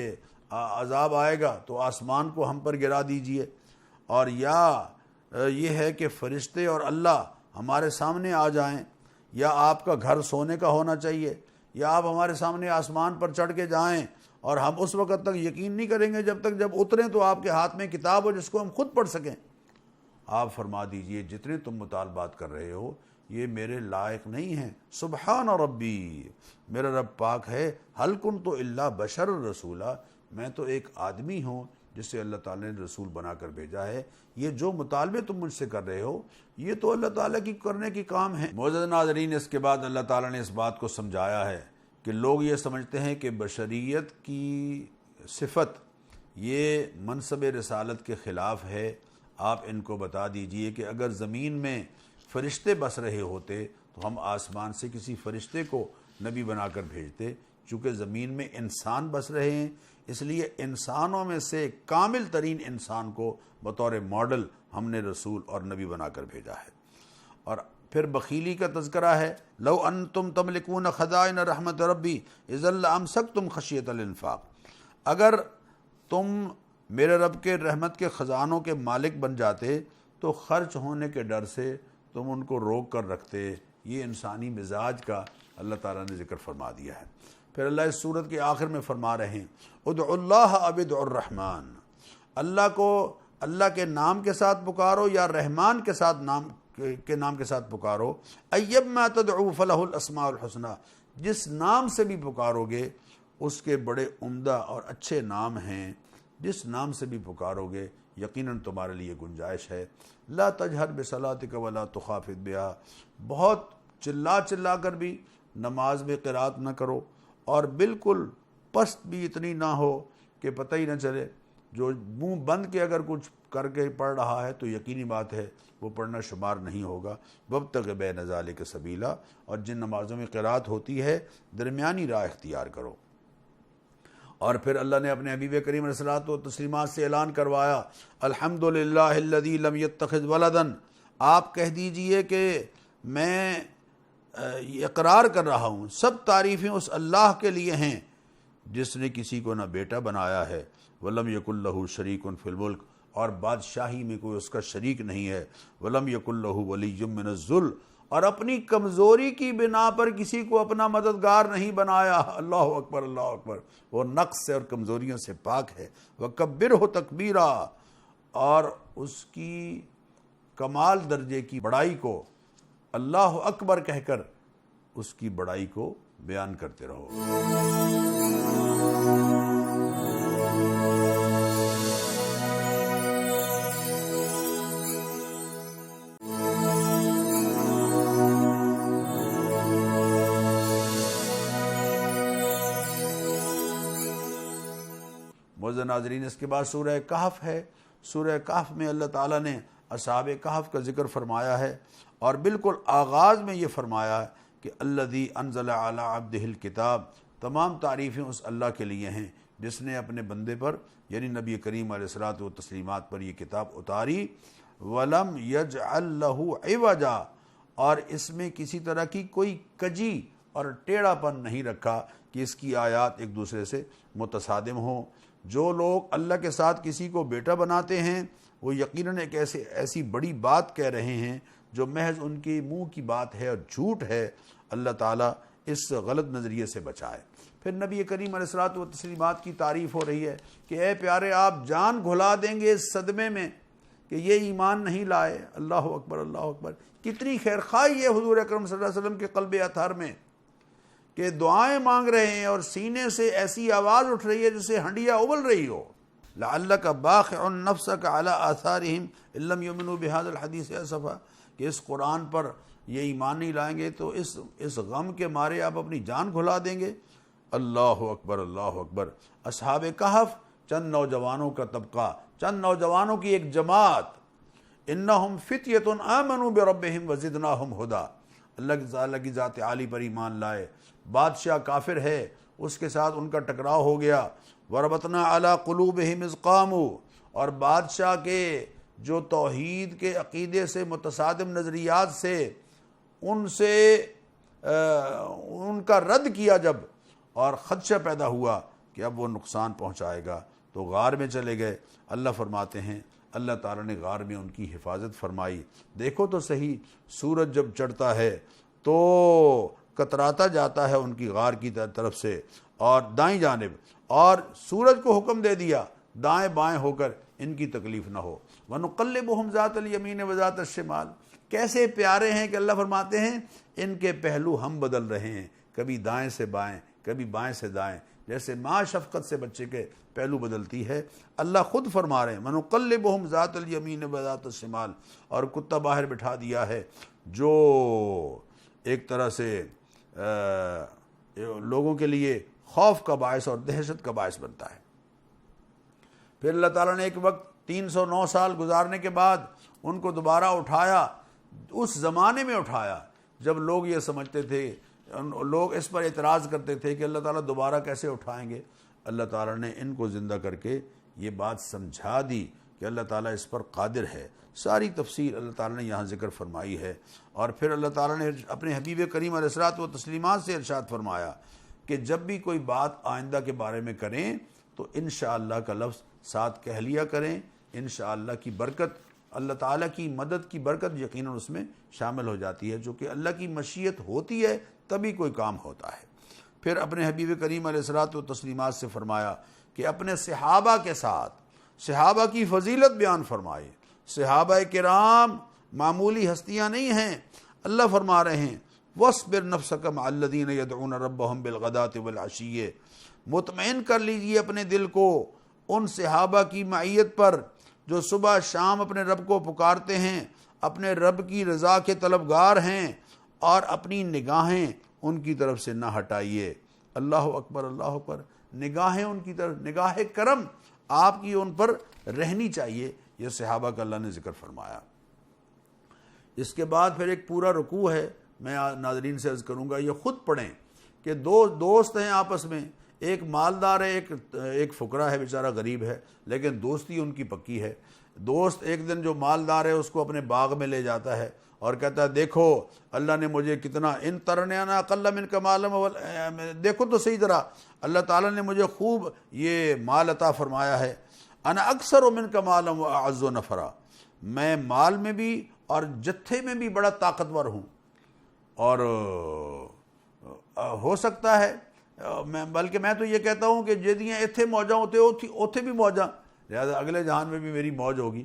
عذاب آئے گا تو آسمان کو ہم پر گرا دیجئے، اور یا یہ ہے کہ فرشتے اور اللہ ہمارے سامنے آ جائیں، یا آپ کا گھر سونے کا ہونا چاہیے، یا آپ ہمارے سامنے آسمان پر چڑھ کے جائیں اور ہم اس وقت تک یقین نہیں کریں گے جب اتریں تو آپ کے ہاتھ میں کتاب ہو جس کو ہم خود پڑھ سکیں۔ آپ فرما دیجئے جتنے تم مطالبات کر رہے ہو یہ میرے لائق نہیں ہیں۔ سبحان ربی، میرا رب پاک ہے، حل کنت الا بشر رسولا، میں تو ایک آدمی ہوں جسے اللہ تعالیٰ نے رسول بنا کر بھیجا ہے۔ یہ جو مطالبے تم مجھ سے کر رہے ہو یہ تو اللہ تعالیٰ کی کرنے کی کام ہے۔ معزز ناظرین، اس کے بعد اللہ تعالیٰ نے اس بات کو سمجھایا ہے کہ لوگ یہ سمجھتے ہیں کہ بشریت کی صفت یہ منصب رسالت کے خلاف ہے۔ آپ ان کو بتا دیجئے کہ اگر زمین میں فرشتے بس رہے ہوتے تو ہم آسمان سے کسی فرشتے کو نبی بنا کر بھیجتے، چونکہ زمین میں انسان بس رہے ہیں، اس لیے انسانوں میں سے کامل ترین انسان کو بطور ماڈل ہم نے رسول اور نبی بنا کر بھیجا ہے۔ اور پھر بخیلی کا تذکرہ ہے، لو انتم تملکون خزائن رحمت ربی اذا لامسکتم خشیۃ الانفاق، اگر تم میرے رب کے رحمت کے خزانوں کے مالک بن جاتے تو خرچ ہونے کے ڈر سے تم ان کو روک کر رکھتے۔ یہ انسانی مزاج کا اللہ تعالیٰ نے ذکر فرما دیا ہے۔ پھر اللہ اس سورت کے آخر میں فرما رہے ہیں، ادعوا اللہ او ادعوا الرحمن، اللہ کو اللہ کے نام کے ساتھ پکارو یا رحمان کے ساتھ نام کے ساتھ پکارو، ایما تدعو فلہ الاسماء الحسنی، جس نام سے بھی پکارو گے اس کے بڑے عمدہ اور اچھے نام ہیں، جس نام سے بھی پکارو گے یقیناً تمہارے لیے گنجائش ہے۔ لا تجہر بصلاتک ولا تخافت بہا، بہت چلا کر بھی نماز میں قرات نہ کرو، اور بالکل پست بھی اتنی نہ ہو کہ پتہ ہی نہ چلے۔ جو منہ بند کے اگر کچھ کر کے پڑھ رہا ہے تو یقینی بات ہے وہ پڑھنا شمار نہیں ہوگا۔ وابتغ بین ذالک سبیلا، اور جن نمازوں میں قرات ہوتی ہے درمیانی راہ اختیار کرو۔ اور پھر اللہ نے اپنے حبیب کریم علیہ الصلوۃ والتسلیمات سے اعلان کروایا الحمدللہ الذی لم یتخذ ولدا، آپ کہہ دیجئے کہ میں اقرار کر رہا ہوں سب تعریفیں اس اللہ کے لیے ہیں جس نے کسی کو نہ بیٹا بنایا ہے، ولم یکن لہ شریک فی الملک، اور بادشاہی میں کوئی اس کا شریک نہیں ہے، ولم یکن لہ ولی من الذل، اور اپنی کمزوری کی بنا پر کسی کو اپنا مددگار نہیں بنایا۔ اللہ اکبر، اللہ اکبر، وہ نقص سے اور کمزوریوں سے پاک ہے۔ وکبرہ تکبیرا، اور اس کی کمال درجے کی بڑائی کو اللہ اکبر کہہ کر اس کی بڑائی کو بیان کرتے رہو۔ معزز ناظرین، اس کے بعد سورہ کہف ہے۔ سورہ کہف میں اللہ تعالیٰ نے اصحاب کہف کا ذکر فرمایا ہے، اور بالکل آغاز میں یہ فرمایا ہے کہ الذی انزل علی عبدہ الکتاب، تمام تعریفیں اس اللہ کے لیے ہیں جس نے اپنے بندے پر یعنی نبی کریم علیہ الصلوۃ والتسلیمات پر یہ کتاب اتاری، ولم یجعل لہ عوجا، اور اس میں کسی طرح کی کوئی کجی اور ٹیڑھا پن نہیں رکھا کہ اس کی آیات ایک دوسرے سے متصادم ہوں۔ جو لوگ اللہ کے ساتھ کسی کو بیٹا بناتے ہیں وہ یقیناً ایک ایسی بڑی بات کہہ رہے ہیں جو محض ان کے منہ کی بات ہے اور جھوٹ ہے۔ اللہ تعالیٰ اس غلط نظریے سے بچائے۔ پھر نبی کریم علیہ الصلوۃ والتسلیمات کی تعریف ہو رہی ہے کہ اے پیارے، آپ جان گھلا دیں گے اس صدمے میں کہ یہ ایمان نہیں لائے۔ اللہ اکبر، اللہ اکبر، کتنی خیر خواہی ہے حضور اکرم صلی اللہ علیہ وسلم کے قلب اطہر میں کہ دعائیں مانگ رہے ہیں اور سینے سے ایسی آواز اٹھ رہی ہے جسے ہنڈیا ابل رہی ہو۔ لعلک باخع نفسک علی آثارہم ان لم یؤمنوا بہذا الحدیث اسفا، کہ اس قرآن پر یہ ایمان نہیں لائیں گے تو اس غم کے مارے آپ اپنی جان گھلا دیں گے۔ اللہ اکبر، اللہ اکبر۔ اصحاب کہف چند نوجوانوں کا طبقہ، چند نوجوانوں کی ایک جماعت، انہم فتیۃ آمنوا بربہم وزدناہم ہدی، اللہ کی ذات عالی پر ایمان لائے۔ بادشاہ کافر ہے، اس کے ساتھ ان کا ٹکراؤ ہو گیا۔ وربطنا علی قلوبہم اذ قاموا، اور بادشاہ کے جو توحید کے عقیدے سے متصادم نظریات سے ان کا رد کیا جب، اور خدشہ پیدا ہوا کہ اب وہ نقصان پہنچائے گا، تو غار میں چلے گئے۔ اللہ فرماتے ہیں اللہ تعالیٰ نے غار میں ان کی حفاظت فرمائی۔ دیکھو تو صحیح، سورج جب چڑھتا ہے تو کتراتا جاتا ہے ان کی غار کی طرف سے اور دائیں جانب، اور سورج کو حکم دے دیا دائیں بائیں ہو کر ان کی تکلیف نہ ہو۔ وَنُقَلِّبُهُمْ ذَاتَ الْيَمِينِ وَذَاتَ الشِّمَالِ، کیسے پیارے ہیں کہ اللہ فرماتے ہیں ان کے پہلو ہم بدل رہے ہیں، کبھی دائیں سے بائیں، کبھی بائیں سے دائیں، جیسے ماں شفقت سے بچے کے پہلو بدلتی ہے۔ اللہ خود فرما رہے ہیں وَنُقَلِّبُهُمْ ذَاتَ الْيَمِينِ وَذَاتَ الشِّمَالِ، اور کتا باہر بٹھا دیا ہے جو ایک طرح سے لوگوں کے لیے خوف کا باعث اور دہشت کا باعث بنتا ہے۔ پھر اللہ تعالیٰ نے ایک وقت 309 سال گزارنے کے بعد ان کو دوبارہ اٹھایا، اس زمانے میں اٹھایا جب لوگ یہ سمجھتے تھے، لوگ اس پر اعتراض کرتے تھے کہ اللہ تعالیٰ دوبارہ کیسے اٹھائیں گے۔ اللہ تعالیٰ نے ان کو زندہ کر کے یہ بات سمجھا دی کہ اللہ تعالیٰ اس پر قادر ہے۔ ساری تفصیل اللہ تعالیٰ نے یہاں ذکر فرمائی ہے۔ اور پھر اللہ تعالیٰ نے اپنے حبیب کریم علیہ الصلوۃ والتسلیمات سے ارشاد فرمایا کہ جب بھی کوئی بات آئندہ کے بارے میں کریں تو انشاءاللہ کا لفظ ساتھ کہہ لیا کریں۔ انشاءاللہ کی برکت، اللہ تعالیٰ کی مدد کی برکت یقیناً اس میں شامل ہو جاتی ہے، جو کہ اللہ کی مشیت ہوتی ہے تبھی کوئی کام ہوتا ہے۔ پھر اپنے حبیب کریم علیہ الصلوۃ والتسلیمات سے فرمایا کہ اپنے صحابہ کے ساتھ صحابہ کی فضیلت بیان فرمائے۔ صحابہ کرام معمولی ہستیاں نہیں ہیں۔ اللہ فرما رہے ہیں وَاصْبِرْ نَفْسَكَ مَعَ الَّذِينَ يَدْعُونَ رَبَّهُمْ بِالْغَدَاةِ وَالْعَشِيِّ، مطمئن کر لیجئے اپنے دل کو ان صحابہ کی معیت پر جو صبح شام اپنے رب کو پکارتے ہیں، اپنے رب کی رضا کے طلبگار ہیں، اور اپنی نگاہیں ان کی طرف سے نہ ہٹائیے۔ اللہ اکبر، اللہ اکبر۔ نگاہیں ان کی طرف، نگاہ کرم آپ کی ان پر رہنی چاہیے۔ یہ صحابہ کا اللہ نے ذکر فرمایا۔ اس کے بعد پھر ایک پورا رکوع ہے، میں ناظرین سے عرض کروں گا یہ خود پڑھیں کہ دو دوست ہیں آپس میں، ایک مالدار ہے، ایک فقرا ہے، بیچارہ غریب ہے، لیکن دوستی ان کی پکی ہے۔ دوست ایک دن جو مالدار ہے اس کو اپنے باغ میں لے جاتا ہے اور کہتا ہے دیکھو اللہ نے مجھے کتنا، ان ترنیانا اقل من کا مالم، دیکھو تو صحیح طرح اللہ تعالیٰ نے مجھے خوب یہ مال عطا فرمایا ہے، انا اکثر من کا مالم و اعز و نفرا، میں مال میں بھی اور جتھے میں بھی بڑا طاقتور ہوں، اور ہو سکتا ہے بلکہ میں تو یہ کہتا ہوں کہ جدیاں اتھے موجاں ہوتے اوتھے بھی موجاں، لہذا اگلے جہان میں بھی میری موج ہوگی۔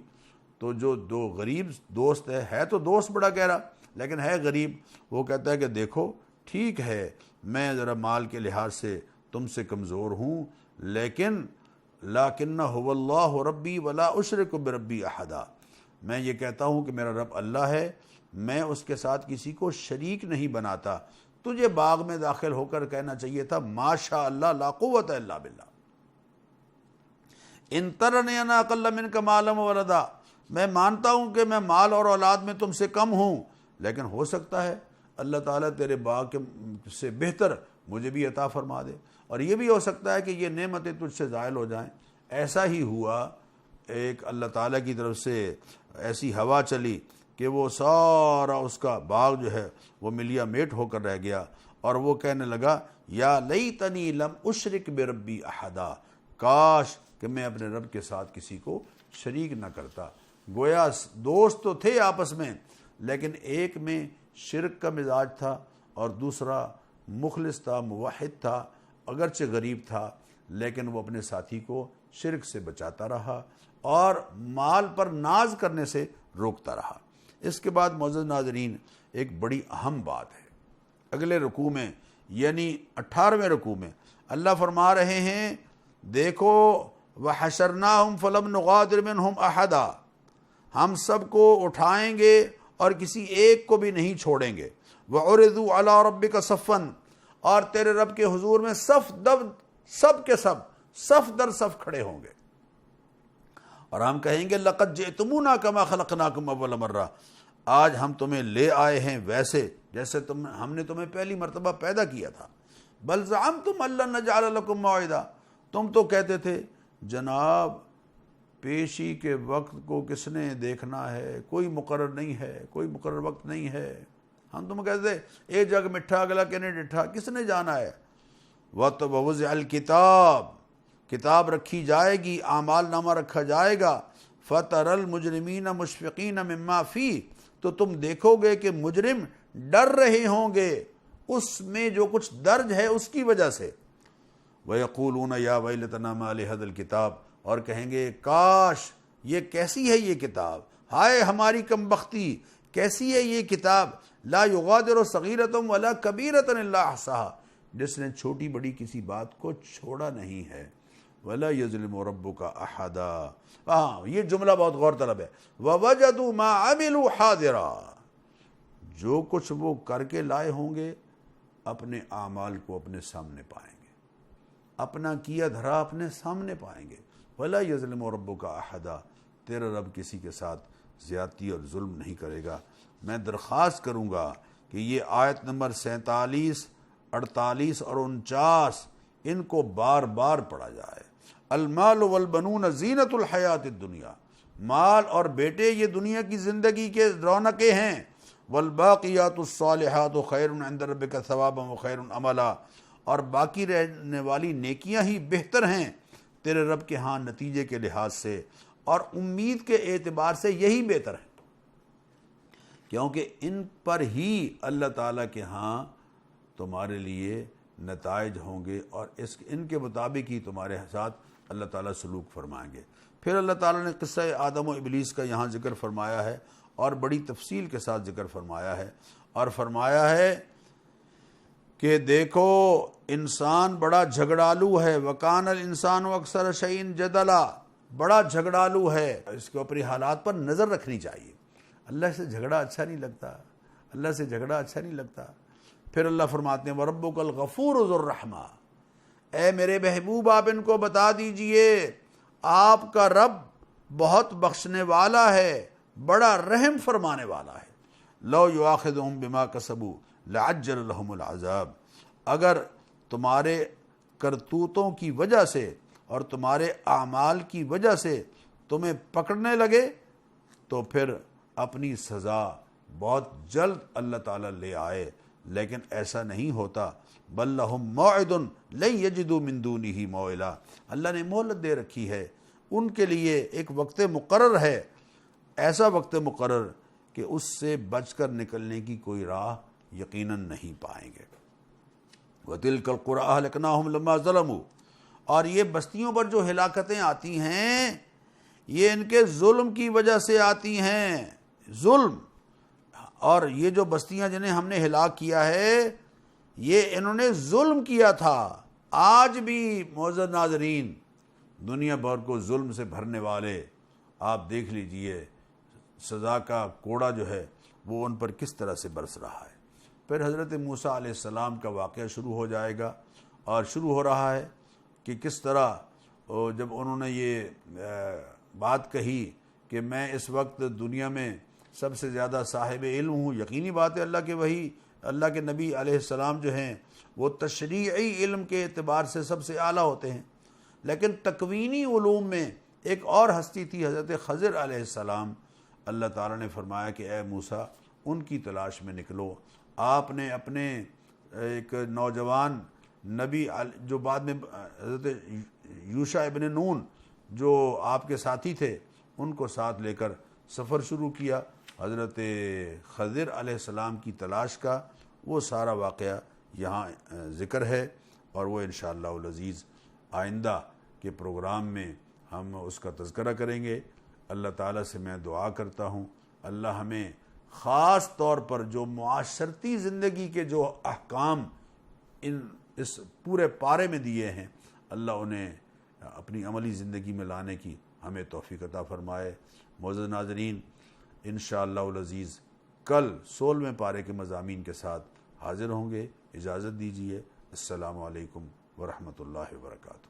تو جو دو غریب دوست ہے تو دوست بڑا کہہ رہا لیکن ہے غریب، وہ کہتا ہے کہ دیکھو ٹھیک ہے میں ذرا مال کے لحاظ سے تم سے کمزور ہوں، لیکن هو اللہ ربی ولا اشرک بربی احدا، میں یہ کہتا ہوں کہ میرا رب اللہ ہے، میں اس کے ساتھ کسی کو شریک نہیں بناتا۔ تجھے باغ میں داخل ہو کر کہنا چاہیے تھا ماشاء اللہ لا قوت الا باللہ، ان ترنی انا اقل منک مالا وولدا، میں مانتا ہوں کہ میں مال اور اولاد میں تم سے کم ہوں، لیکن ہو سکتا ہے اللہ تعالیٰ تیرے باغ کے سے بہتر مجھے بھی عطا فرما دے، اور یہ بھی ہو سکتا ہے کہ یہ نعمتیں تجھ سے زائل ہو جائیں۔ ایسا ہی ہوا، ایک اللہ تعالیٰ کی طرف سے ایسی ہوا چلی کہ وہ سارا اس کا باغ جو ہے وہ ملیا میٹ ہو کر رہ گیا، اور وہ کہنے لگا یا لیتنی لم اشرک بربی احدا، کاش کہ میں اپنے رب کے ساتھ کسی کو شریک نہ کرتا۔ گویا دوست تو تھے آپس میں، لیکن ایک میں شرک کا مزاج تھا اور دوسرا مخلص تھا، موحد تھا، اگرچہ غریب تھا لیکن وہ اپنے ساتھی کو شرک سے بچاتا رہا اور مال پر ناز کرنے سے روکتا رہا۔ اس کے بعد معزز ناظرین ایک بڑی اہم بات ہے، اگلے رکوع میں یعنی 18ویں رکوع میں اللہ فرما رہے ہیں دیکھو وحشرناہم فلم نغادر منہم احدا، ہم سب کو اٹھائیں گے اور کسی ایک کو بھی نہیں چھوڑیں گے، وعرضوا علی ربک صفا، اور تیرے رب کے حضور میں سب کے سب صف در صف کھڑے ہوں گے، اور ہم کہیں گے لقد جئتمونا کما خلقناکم اول مرہ، آج ہم تمہیں لے آئے ہیں ویسے جیسے ہم نے تمہیں پہلی مرتبہ پیدا کیا تھا، بل زعمتم ان لن نجعل لکم موعدا، تم تو کہتے تھے جناب پیشی کے وقت کو کس نے دیکھنا ہے، کوئی مقرر نہیں ہے، کوئی مقرر وقت نہیں ہے، ہم تم کہتے تھے اے جگ مٹھا اگلا کہنے ڈٹھا، کس نے جانا ہے۔ وَوَضِعَ الْكِتَابِ، کتاب رکھی جائے گی، اعمال نامہ رکھا جائے گا، فَتَرَى الْمُجْرِمِينَ مُشْفِقِينَ مِمَّا فِيهِ، تو تم دیکھو گے کہ مجرم ڈر رہے ہوں گے اس میں جو کچھ درج ہے اس کی وجہ سے، وَيَقُولُونَ يَا وَيْلَتَنَا مَا لِهَذَا الْكِتَابِ، اور کہیں گے کاش یہ کیسی ہے یہ کتاب، ہائے ہماری کمبختی، کیسی ہے یہ کتاب، لا یغادر صغیرۃ ولا کبیرۃ الا احصاها، جس نے چھوٹی بڑی کسی بات کو چھوڑا نہیں ہے، ولا یظلم ربک احدا، ہاں یہ جملہ بہت غور طلب ہے، ووجدوا ما عملوا حاضرا، جو کچھ وہ کر کے لائے ہوں گے اپنے اعمال کو اپنے سامنے پائیں گے، اپنا کیا دھرا اپنے سامنے پائیں گے، ولا یظلم ربک احدا، تیرا رب کسی کے ساتھ زیادتی اور ظلم نہیں کرے گا۔ میں درخواست کروں گا کہ یہ آیت نمبر 47، 48 اور 49 ان کو بار بار پڑھا جائے۔ المال والبنون زینت الحیات الدنیا، مال اور بیٹے یہ دنیا کی زندگی کے رونقیں ہیں، والباقیات الصالحات خیر عند ربک ثوابا وخیر عملا، اور باقی رہنے والی نیکیاں ہی بہتر ہیں تیرے رب کے ہاں نتیجے کے لحاظ سے اور امید کے اعتبار سے یہی بہتر ہے، کیونکہ ان پر ہی اللہ تعالیٰ کے ہاں تمہارے لیے نتائج ہوں گے اور ان کے مطابق ہی تمہارے ساتھ اللہ تعالیٰ سلوک فرمائیں گے۔ پھر اللہ تعالیٰ نے قصہ آدم و ابلیس کا یہاں ذکر فرمایا ہے اور بڑی تفصیل کے ساتھ ذکر فرمایا ہے، اور فرمایا ہے کہ دیکھو انسان بڑا جھگڑالو ہے، وکان الانسان اکثر شیء جدلا، بڑا جھگڑالو ہے، اس کو اپنی حالات پر نظر رکھنی چاہیے۔ اللہ سے جھگڑا اچھا نہیں لگتا، اللہ سے جھگڑا اچھا نہیں لگتا۔ پھر اللہ فرماتے ہیں وَرَبُّكَ الْغَفُورُ ذُو الرَّحْمَةِ، اے میرے محبوب آپ ان کو بتا دیجئے آپ کا رب بہت بخشنے والا ہے، بڑا رحم فرمانے والا ہے۔ لَوْ يُؤَاخِذُهُمْ بِمَا كَسَبُوا لَعَجَّلَ لَهُمُ الْعَذَابَ، اگر تمہارے کرتوتوں کی وجہ سے اور تمہارے اعمال کی وجہ سے تمہیں پکڑنے لگے تو پھر اپنی سزا بہت جلد اللہ تعالیٰ لے آئے، لیکن ایسا نہیں ہوتا۔ بل لہم موعد لن یجدوا من دونہ موئلا، اللہ نے مہلت دے رکھی ہے ان کے لیے، ایک وقت مقرر ہے، ایسا وقت مقرر کہ اس سے بچ کر نکلنے کی کوئی راہ یقیناً نہیں پائیں گے۔ وَتِلْكَ الْقُرَىٰ أَهْلَكْنَاهُمْ لَمَّا ظَلَمُوا، اور یہ بستیوں پر جو ہلاکتیں آتی ہیں یہ ان کے ظلم کی وجہ سے آتی ہیں، ظلم، اور یہ جو بستیاں جنہیں ہم نے ہلاک کیا ہے یہ انہوں نے ظلم کیا تھا۔ آج بھی معزز ناظرین دنیا بھر کو ظلم سے بھرنے والے آپ دیکھ لیجئے، سزا کا کوڑا جو ہے وہ ان پر کس طرح سے برس رہا ہے۔ پھر حضرت موسیٰ علیہ السلام کا واقعہ شروع ہو جائے گا، اور شروع ہو رہا ہے کہ کس طرح جب انہوں نے یہ بات کہی کہ میں اس وقت دنیا میں سب سے زیادہ صاحب علم ہوں، یقینی بات ہے اللہ کے نبی علیہ السلام جو ہیں وہ تشریعی علم کے اعتبار سے سب سے اعلیٰ ہوتے ہیں، لیکن تکوینی علوم میں ایک اور ہستی تھی حضرت خضر علیہ السلام۔ اللہ تعالیٰ نے فرمایا کہ اے موسیٰ ان کی تلاش میں نکلو۔ آپ نے اپنے ایک نوجوان نبی جو بعد میں حضرت یوشع ابن نون جو آپ کے ساتھی تھے ان کو ساتھ لے کر سفر شروع کیا حضرت خضر علیہ السلام کی تلاش کا۔ وہ سارا واقعہ یہاں ذکر ہے، اور وہ انشاءاللہ العزیز آئندہ کے پروگرام میں ہم اس کا تذکرہ کریں گے۔ اللہ تعالیٰ سے میں دعا کرتا ہوں اللہ ہمیں خاص طور پر جو معاشرتی زندگی کے جو احکام اس پورے پارے میں دیے ہیں، اللہ انہیں اپنی عملی زندگی میں لانے کی ہمیں توفیق عطا فرمائے۔ معزز ناظرین انشاءاللہ العزیز کل 16ویں پارے کے مضامین کے ساتھ حاضر ہوں گے۔ اجازت دیجیے، السلام علیکم ورحمۃ اللہ وبرکاتہ۔